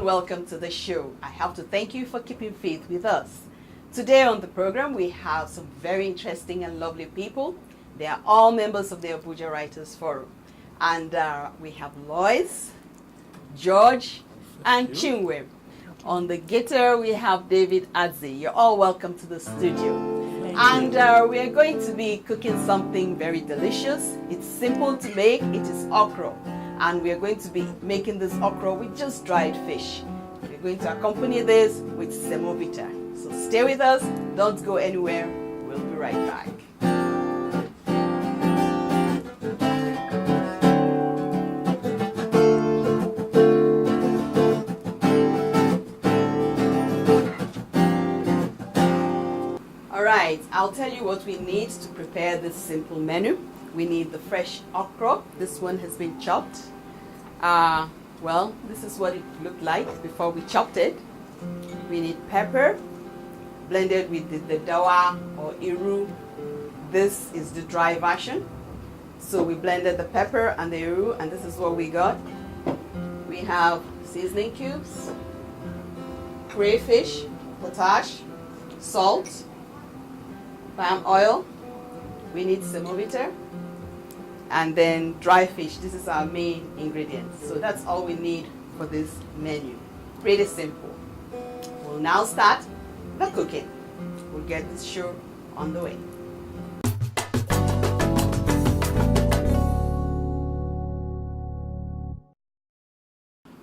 Welcome to the show. I have to thank you for keeping faith with us. Today on the program, we have some very interesting and lovely people. They are all members of the Abuja Writers Forum. And we have Lois, George, and Chinwe. On the guitar, we have David Adzi. You're all welcome to the studio. And we are going to be cooking something very delicious. It's simple to make. It is okra. And we are going to be making this okra with just dried fish. We're going to accompany this with Semovita. So stay with us, don't go anywhere, we'll be right back. Alright, I'll tell you what we need to prepare this simple menu. We need the fresh okra. This one has been chopped. Well, this is what it looked like before we chopped it. We need pepper, blended with the dawa or iru. This is the dry version. So we blended the pepper and the iru, and this is what we got. We have seasoning cubes, crayfish, potash, salt, palm oil. We need semovita. And then dry fish. This is our main ingredients. So that's all we need for this menu. Pretty simple. We'll now start the cooking. We'll get this show on the way.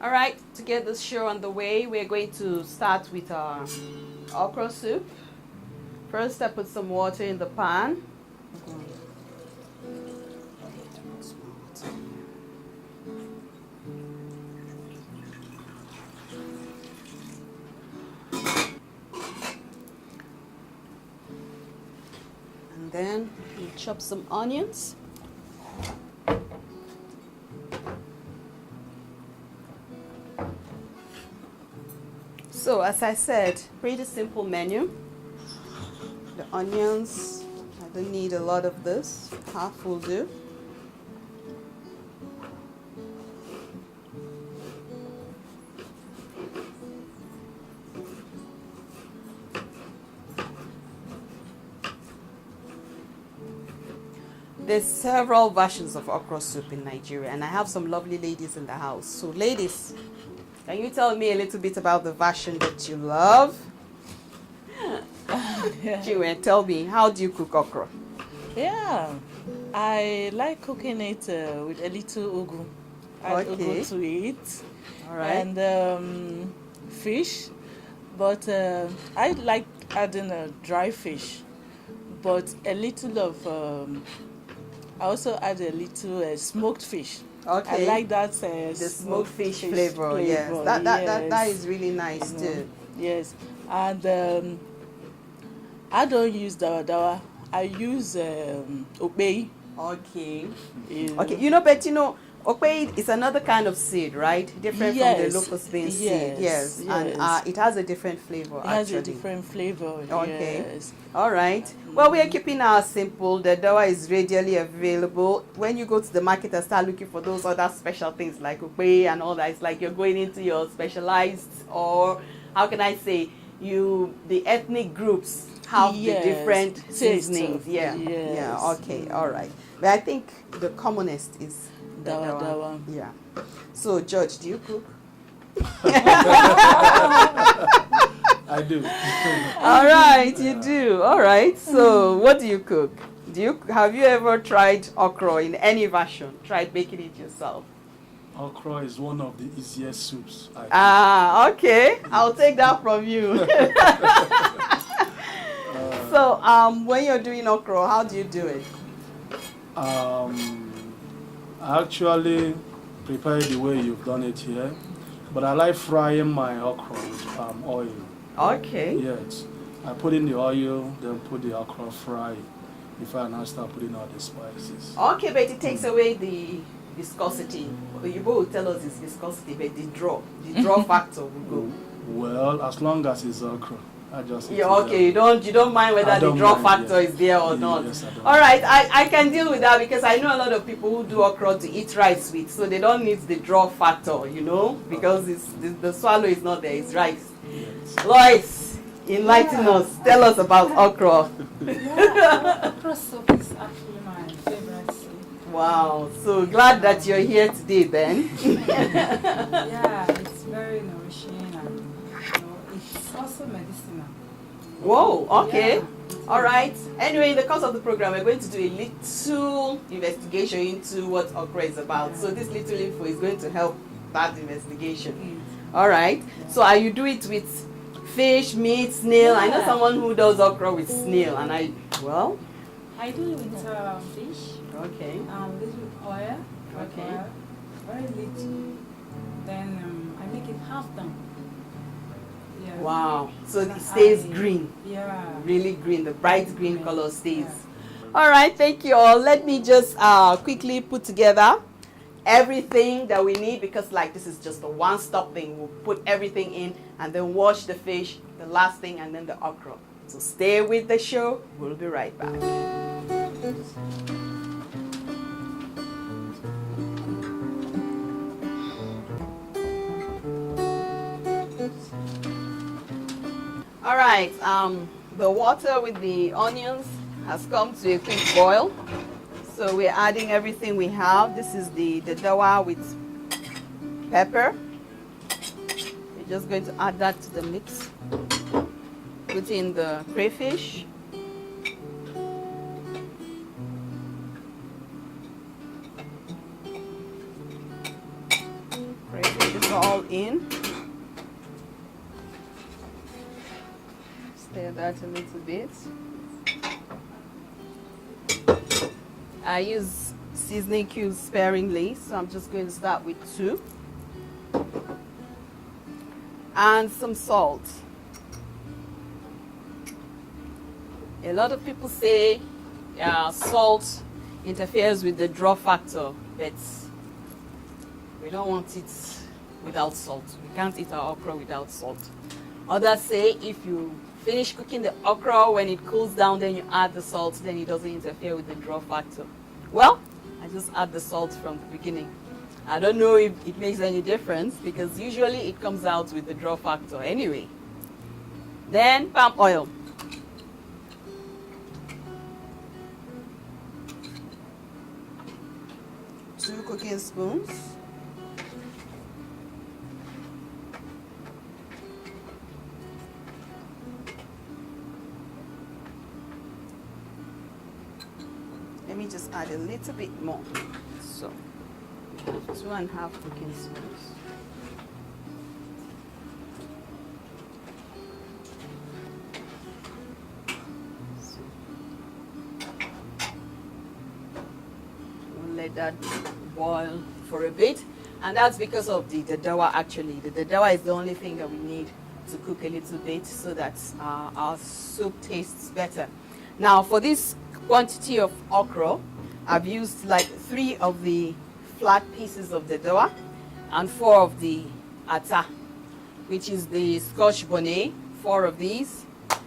All right, to get this show on the way, we're going to start with our okra soup. First, I put some water in the pan. Then we chop some onions. So as I said, pretty simple menu. The onions, I don't need a lot of this, half will do. There's several versions of okra soup in Nigeria, and I have some lovely ladies in the house. So ladies, can you tell me a little bit about the version that you love? Chinwe, tell me, how do you cook okra? Yeah, I like cooking it with a little ugu. Add ugu to it. All right. And fish, but I like adding dry fish, but a little of I also add a little smoked fish. Okay. I like that the smoked fish flavor. Yes, that is really nice too. Yes, and I don't use dawa. I use okpei. Okay. Okay. You know, but you know, okpei is another kind of seed, right? Different from the locust bean seed. Yes. And it has a different flavor. It has a different flavor. Okay. Yes. All right. Well, we are keeping ours simple. The dawa is readily available. When you go to the market and start looking for those other special things like okpei and all that, it's like you're going into your specialized, or how can I say, the ethnic groups have the different seasonings. Yeah. Yes. Yeah. Okay. All right. But I think the commonest is dawa. Yeah. So, George, do you cook? I do. All right, you do. All right. So, what do you cook? Have you ever tried okra in any version? Tried making it yourself? Okra is one of the easiest soups I cook. Ah, okay. I'll take that from you. So, when you're doing okra, how do you do it? I actually prepare it the way you've done it here, but I like frying my okra with palm oil. Okay. Yes, I put in the oil, then put the okra fry before I now start putting all the spices. Okay, but it takes away the viscosity. You will tell us it's viscosity, but the draw factor will go. Well, as long as it's okra, I just eat Yeah, it okay, you don't mind whether I the don't draw mind, factor yes. is there or not. Yes, I don't All right, I can deal with that because I know a lot of people who do okra to eat rice with, so they don't need the draw factor, because the swallow is not there, it's rice. Yes. Lois, enlighten us. Tell us about okra. Yeah, okra soup is actually my favorite soup. Wow, so glad that you're here today, Ben. Yeah, it's very nourishing and it's also medicinal. Whoa, okay. Yeah. All right. Anyway, in the course of the program, we're going to do a little investigation into what okra is about. So this little info is going to help that investigation. All right. So are you do it with fish, meat, snail? I know Yeah. someone who does okra with snail, and I do it with fish, okay. little oil, Okay. oil, very little. Then I make it half done. Yeah. Wow. So it And stays I- green, Yeah. really green. The bright green color stays. Yeah. All right, thank you all. Let me just quickly put together everything that we need because this is just a one-stop thing. We'll put everything in and then wash the fish, the last thing, and then the okra. So stay with the show. We'll be right back. All right, the water with the onions has come to a quick boil. So we're adding everything we have. This is the dawa with pepper. We're just going to add that to the mix. Put in the crayfish. Crayfish is all in. Stir that a little bit. I use seasoning cubes sparingly, so I'm just going to start with 2. And some salt. A lot of people say salt interferes with the draw factor, but we don't want it without salt. We can't eat our okra without salt. Others say if you finish cooking the okra, when it cools down, then you add the salt, then it doesn't interfere with the draw factor. Well, I just add the salt from the beginning. I don't know if it makes any difference because usually it comes out with the draw factor anyway. Then palm oil. Two cooking spoons. Let me just add a little bit more. So, 2.5 cooking spoons. We'll let that boil for a bit. And that's because of the dawa actually. The dawa is the only thing that we need to cook a little bit so that our soup tastes better. Now for this quantity of okra, I've used 3 of the flat pieces of the dawa and 4 of the ata, which is the scotch bonnet, 4 of these,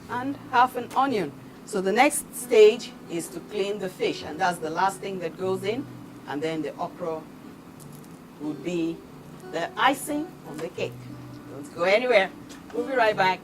and half an onion. So the next stage is to clean the fish, and that's the last thing that goes in, and then the okra would be the icing on the cake. Don't go anywhere. We'll be right back.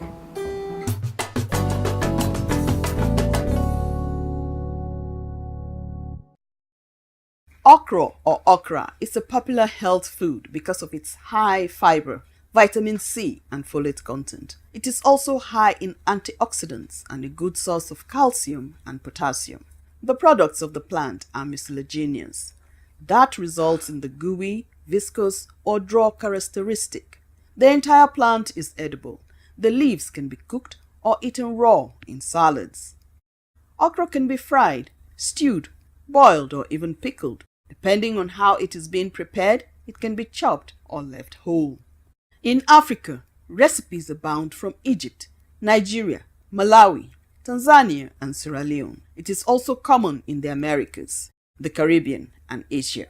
Okra or okra is a popular health food because of its high fiber, vitamin C, and folate content. It is also high in antioxidants and a good source of calcium and potassium. The products of the plant are mucilaginous. That results in the gooey, viscous, or draw characteristic. The entire plant is edible. The leaves can be cooked or eaten raw in salads. Okra can be fried, stewed, boiled, or even pickled. Depending on how it is being prepared, it can be chopped or left whole. In Africa, recipes abound from Egypt, Nigeria, Malawi, Tanzania, and Sierra Leone. It is also common in the Americas, the Caribbean, and Asia.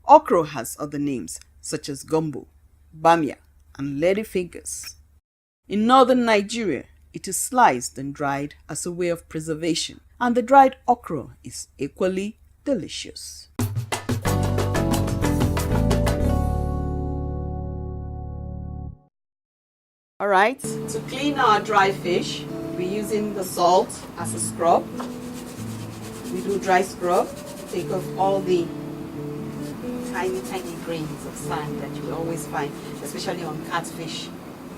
Okra has other names such as gumbo, bamia, and ladyfingers. In northern Nigeria, it is sliced and dried as a way of preservation, and the dried okra is equally delicious. Alright, to clean our dry fish, we're using the salt as a scrub. We do dry scrub, take off all the tiny grains of sand that you always find, especially on catfish,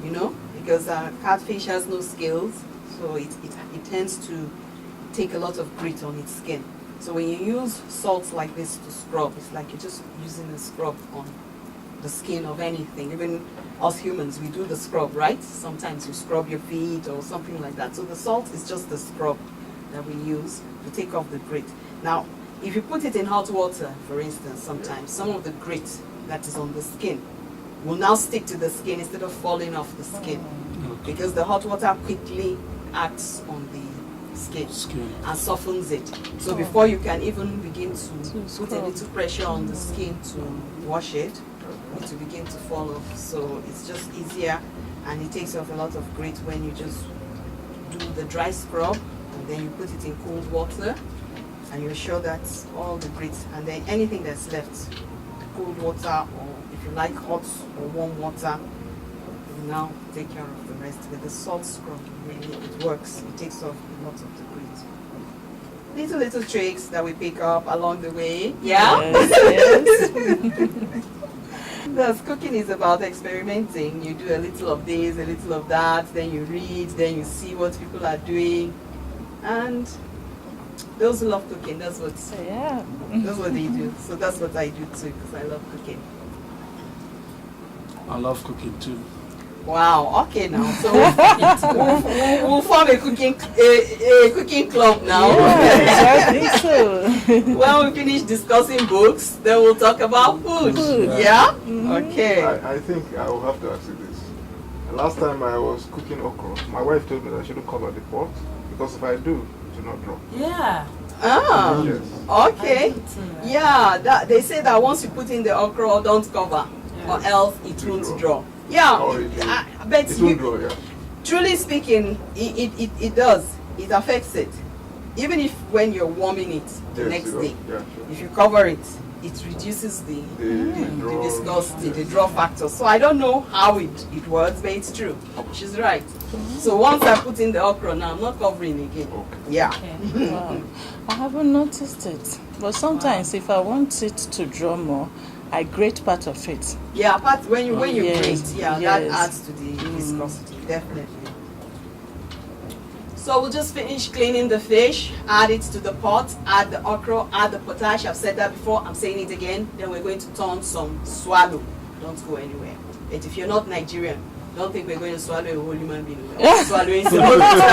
you know, because catfish has no scales, so it tends to take a lot of grit on its skin. So when you use salt like this to scrub, it's like you're just using a scrub on the skin of anything. Even us humans, we do the scrub, right? Sometimes you scrub your feet or something like that. So the salt is just the scrub that we use to take off the grit. Now, if you put it in hot water, for instance, sometimes some of the grit that is on the skin will now stick to the skin instead of falling off the skin, because the hot water quickly acts on the skin and softens it. So before you can even begin to put a little pressure on the skin to wash it, it will begin to fall off. So it's just easier, and it takes off a lot of grit when you just do the dry scrub and then you put it in cold water and you're sure that all the grit, and then anything that's left, cold water, or if you like hot or warm water, will now take care of the rest. With the salt scrub, really it works. It takes off a lot of the grit. Little tricks that we pick up along the way. Yeah? Yes. Thus, cooking is about experimenting. You do a little of this, a little of that, then you read, then you see what people are doing. And those who love cooking, that's what they do. So that's what I do too, because I love cooking. I love cooking too. Wow, okay now. So we'll form a cooking club now. Yeah, I think so. When we finish discussing books, then we'll talk about food. Yeah? Mm-hmm. Okay. I think I will have to ask you this. The last time I was cooking okra, my wife told me that I shouldn't cover the pot, because if I do, it will not drop. Yeah. Ah, Yes. okay. Yeah, they say that once you put in the okra, don't cover, or else it won't draw. Yeah, but It won't draw, yeah. truly speaking, it does. It affects it. Even if when you're warming it the Yes, next it day, does. Yeah, sure. if you cover it, it reduces the draw, viscosity, the yes. draw factor. So I don't know how it works, but it's true. She's right. So once I put in the okra now, I'm not covering again. Okay. Yeah. Okay. Wow. I haven't noticed it. But sometimes if I want it to draw more, I grate part of it. Yeah, but when you Yes, grate, that yes. adds to the viscosity, definitely. So we'll just finish cleaning the fish, add it to the pot, add the okra, add the potash. I've said that before, I'm saying it again. Then we're going to turn some swallow. Don't go anywhere. But if you're not Nigerian, don't think we're going to swallow a whole human being. We're swallowing Semovita.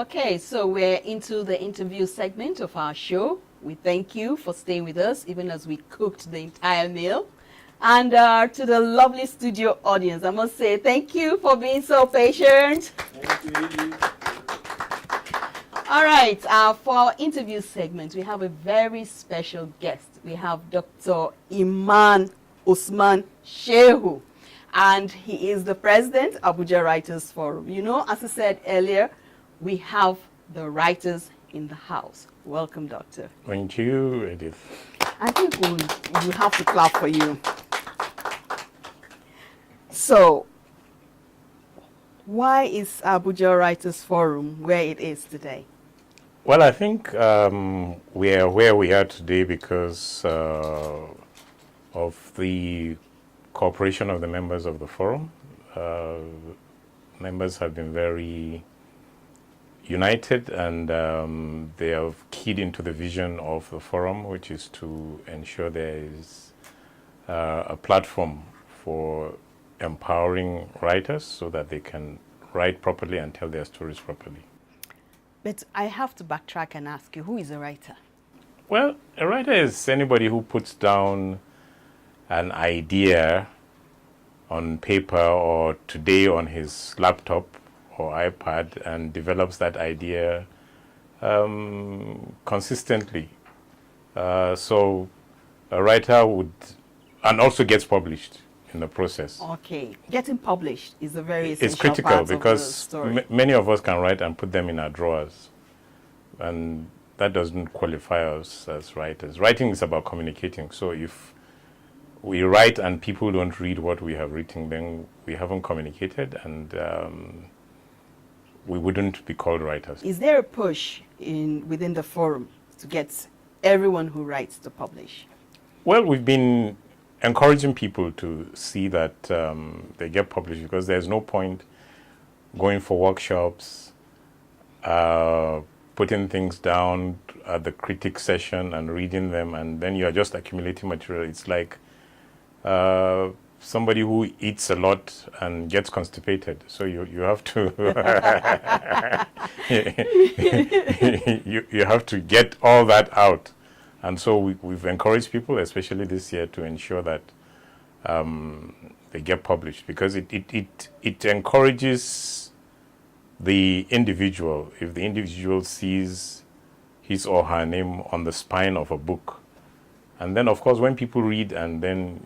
Okay, so we're into the interview segment of our show. We thank you for staying with us, even as we cooked the entire meal. And to the lovely studio audience, I must say thank you for being so patient. Thank you. All right, for our interview segment, we have a very special guest. We have Dr. Iman Usman Shehu, and he is the president of Abuja Writers Forum. You know, as I said earlier, we have the writers in the house. Welcome, Doctor. Thank you, Edith. I think we'll have to clap for you. So, why is Abuja Writers Forum where it is today? Well, I think we are where we are today because of the cooperation of the members of the forum. Members have been very united, and they have keyed into the vision of the forum, which is to ensure there is a platform for empowering writers so that they can write properly and tell their stories properly. But I have to backtrack and ask you, who is a writer? Well, a writer is anybody who puts down an idea on paper or today on his laptop or iPad and develops that idea consistently. So a writer would, and also gets published in the process. Okay, getting published is a very essential It's critical part because of the story. many of us can write and put them in our drawers, and that doesn't qualify us as writers. Writing is about communicating. So if we write and people don't read what we have written, then we haven't communicated, and we wouldn't be called writers. Is there a push within the forum to get everyone who writes to publish? Well, we've been encouraging people to see that they get published, because there's no point going for workshops, putting things down at the critic session and reading them, and then you're just accumulating material. It's like somebody who eats a lot and gets constipated. So you have to you have to get all that out. And so we've encouraged people, especially this year, to ensure that they get published, because it encourages the individual. If the individual sees his or her name on the spine of a book, and then, of course, when people read and then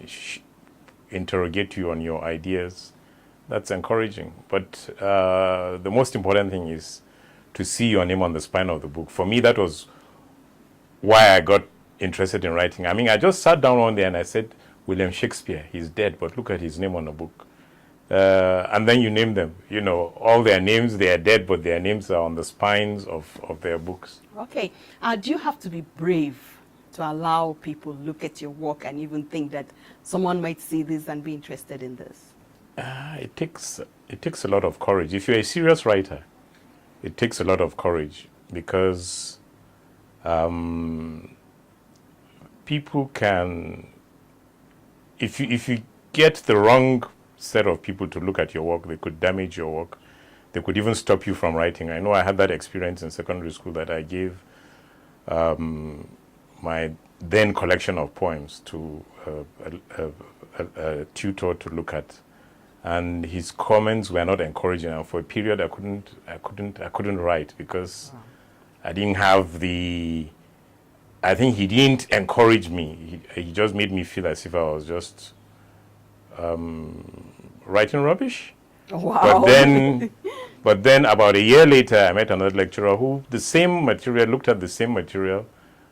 interrogate you on your ideas, that's encouraging. But the most important thing is to see your name on the spine of the book. For me, that was why I got interested in writing. I mean, I just sat down one day and I said, William Shakespeare, he's dead, but look at his name on the book. And then you name them. You know, all their names, they are dead, but their names are on the spines of their books. Okay. Do you have to be brave to allow people look at your work and even think that someone might see this and be interested in this? It takes a lot of courage. If you're a serious writer, it takes a lot of courage, because people can, if you get the wrong set of people to look at your work, they could damage your work. They could even stop you from writing. I know I had that experience in secondary school, that I gave my then collection of poems to a tutor to look at, and his comments were not encouraging. And for a period, I couldn't write, because I didn't have the. I think he didn't encourage me. He just made me feel as if I was just writing rubbish. Wow. But then about a year later, I met another lecturer who looked at the same material,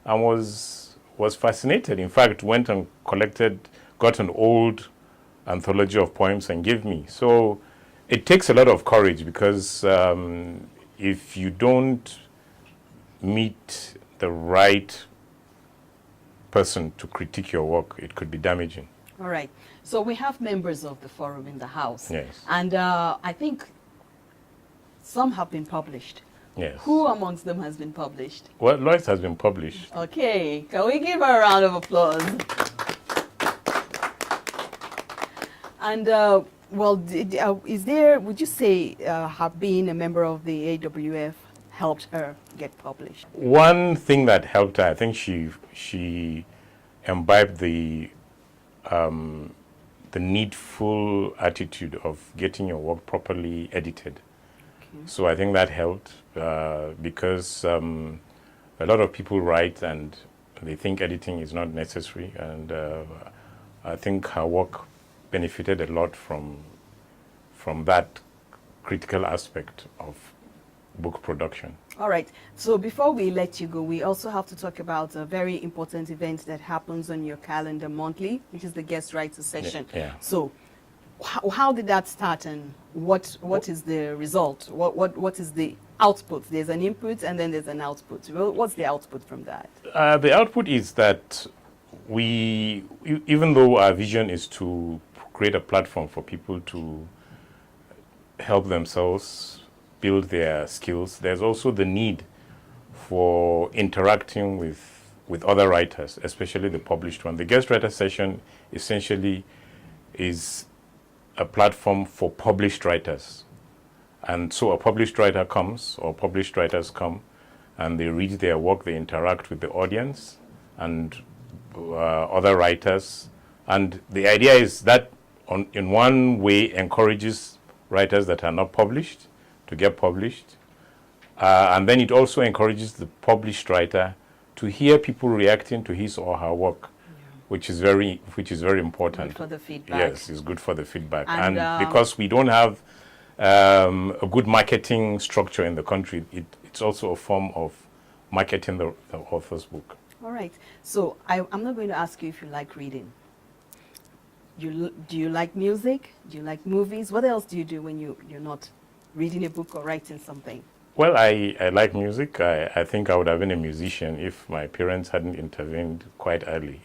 and was fascinated. In fact, went and got an old anthology of poems and gave me. So it takes a lot of courage, because if you don't meet the right person to critique your work, it could be damaging. All right. So we have members of the forum in the house. Yes. And I think some have been published. Yes. Who amongst them has been published? Well, Lois has been published. Okay. Can we give her a round of applause? And would you say, have being a member of the AWF helped her get published? One thing that helped her, I think she imbibed the needful attitude of getting your work properly edited. So I think that helped because a lot of people write and they think editing is not necessary, and I think her work benefited a lot from that critical aspect of book production. All right. So before we let you go, we also have to talk about a very important event that happens on your calendar monthly, which is the guest writer session. Yeah. So how did that start, and what is the result? What is the output? There's an input and then there's an output. Well, what's the output from that? The output is that even though our vision is to create a platform for people to help themselves build their skills, there's also the need for interacting with other writers, especially the published one. The guest writer session essentially is a platform for published writers. And so a published writer comes, or published writers come, and they read their work, they interact with the audience and other writers. And the idea is that in one way encourages writers that are not published to get published. And then it also encourages the published writer to hear people reacting to his or her work, which is very important. Good for the feedback. Yes, it's good for the feedback. And because we don't have a good marketing structure in the country, it's also a form of marketing the author's book. All right. So I'm not going to ask you if you like reading. Do you like music? Do you like movies? What else do you do when you're not reading a book or writing something? Well, I like music. I think I would have been a musician if my parents hadn't intervened quite early.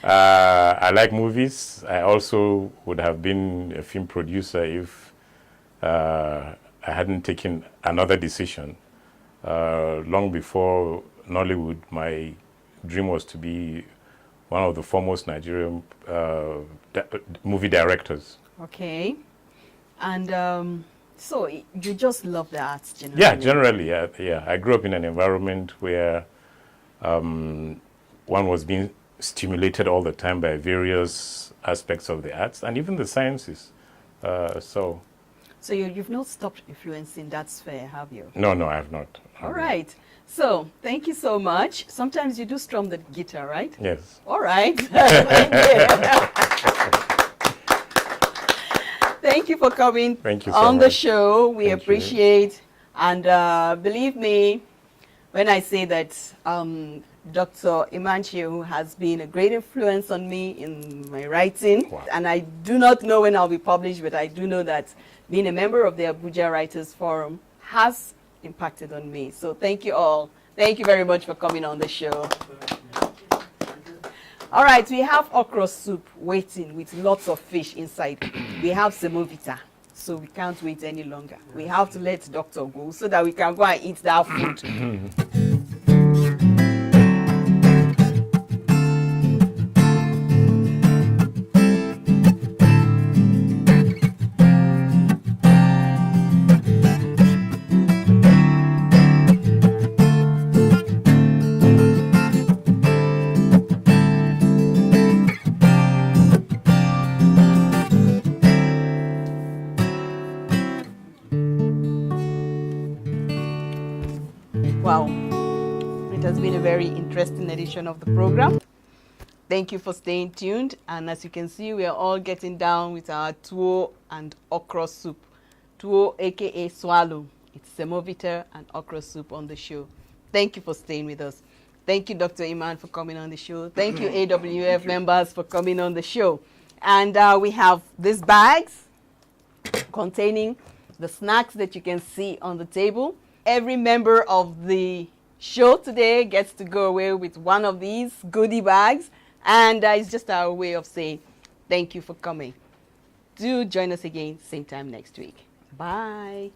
I like movies. I also would have been a film producer if I hadn't taken another decision. Long before Nollywood, my dream was to be one of the foremost Nigerian movie directors. Okay. And so you just love the arts generally? Yeah, generally, yeah. I grew up in an environment where one was being stimulated all the time by various aspects of the arts and even the sciences. So you've not stopped influencing that sphere, have you? No, I have not. All right. So thank you so much. Sometimes you do strum the guitar, right? Yes. All right. Thank you. Thank you for coming Thank you so on the much. show. We Thank you. appreciate, and believe me when I say that Dr. Imanchi, who has been a great influence on me in my writing, Wow. and I do not know when I'll be published, but I do know that being a member of the Abuja Writers Forum has impacted on me. So thank you all. Thank you very much for coming on the show. All right, we have okra soup waiting with lots of fish inside. We have semovita, so we can't wait any longer. We have to let doctor go so that we can go and eat that food. Wow, it has been a very interesting edition of the program. Thank you for staying tuned. And as you can see, we are all getting down with our tuwo and okra soup. Tuwo, aka swallow. It's semovita and okra soup on the show. Thank you for staying with us. Thank you, Dr. Iman, for coming on the show. Thank you, AWF members, for coming on the show. And we have these bags containing the snacks that you can see on the table. Every member of the show today gets to go away with one of these goodie bags. And it's just our way of saying thank you for coming. Do join us again, same time next week. Bye.